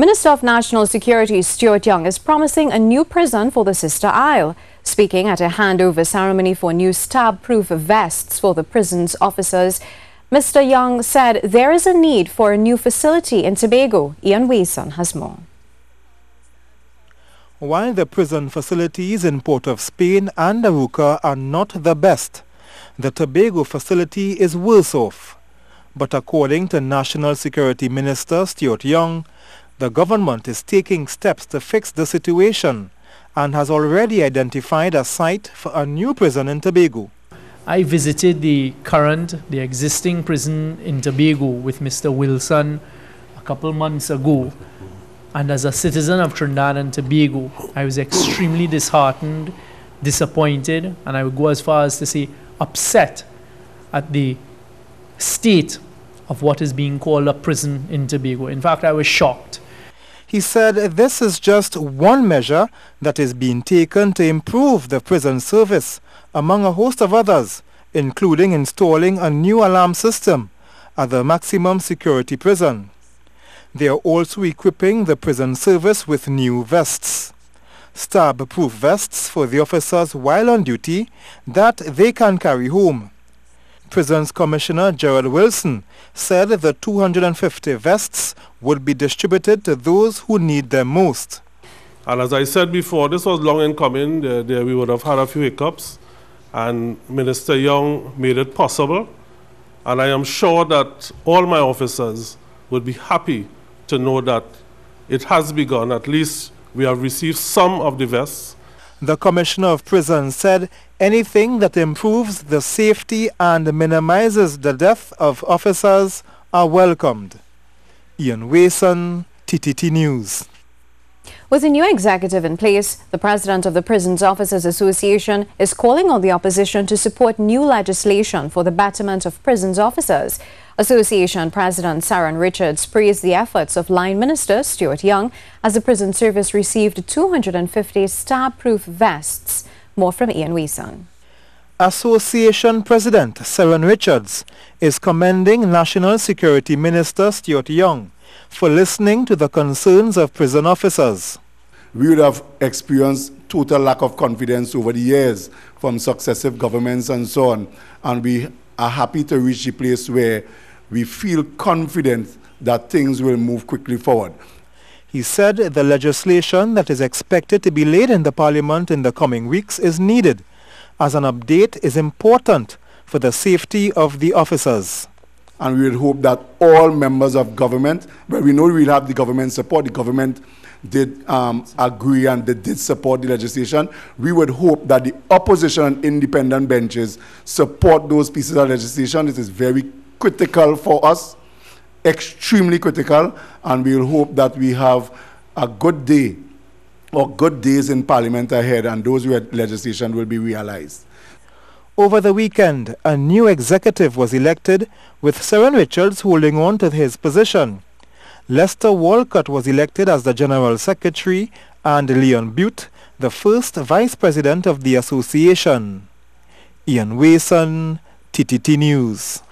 Minister of National Security Stuart Young is promising a new prison for the Sister Isle. Speaking at a handover ceremony for new stab-proof vests for the prison's officers, Mr. Young said there is a need for a new facility in Tobago. Ian Wason has more. While the prison facilities in Port of Spain and Aruca are not the best, the Tobago facility is worse off. But according to National Security Minister Stuart Young, the government is taking steps to fix the situation and has already identified a site for a new prison in Tobago. I visited the existing prison in Tobago with Mr. Wilson a couple months ago. And as a citizen of Trinidad and Tobago, I was extremely disheartened, disappointed, and I would go as far as to say upset at the state of what is being called a prison in Tobago. In fact, I was shocked. He said this is just one measure that is being taken to improve the prison service, among a host of others, including installing a new alarm system at the maximum security prison. They are also equipping the prison service with new vests, stab-proof vests for the officers while on duty that they can carry home. Prisons Commissioner Gerald Wilson said the 250 vests would be distributed to those who need them most. And as I said before, this was long in coming. We would have had a few hiccups, and Minister Young made it possible. And I am sure that all my officers would be happy to know that it has begun. At least we have received some of the vests. The Commissioner of Prisons said anything that improves the safety and minimizes the death of officers are welcomed. Ian Wason, TTT News. With a new executive in place, the president of the Prisons Officers Association is calling on the opposition to support new legislation for the betterment of prisons officers. Association President Saran Richards praised the efforts of Line Minister Stuart Young as the prison service received 250 stab-proof vests. More from Ian Wason. Association President Saran Richards is commending National Security Minister Stuart Young for listening to the concerns of prison officers. We would have experienced total lack of confidence over the years from successive governments and so on, and we are happy to reach a place where we feel confident that things will move quickly forward. He said the legislation that is expected to be laid in the Parliament in the coming weeks is needed, as an update is important for the safety of the officers. And we would hope that all members of government, where we know we'll have the government support, the government did agree and they did support the legislation. We would hope that the opposition and independent benches support those pieces of legislation. It is very critical for us, extremely critical, and we'll hope that we have a good day or good days in Parliament ahead, and those legislation will be realized. Over the weekend, a new executive was elected, with Saran Richards holding on to his position. Lester Walcott was elected as the General Secretary and Leon Butte, the first Vice President of the Association. Ian Wason, TTT News.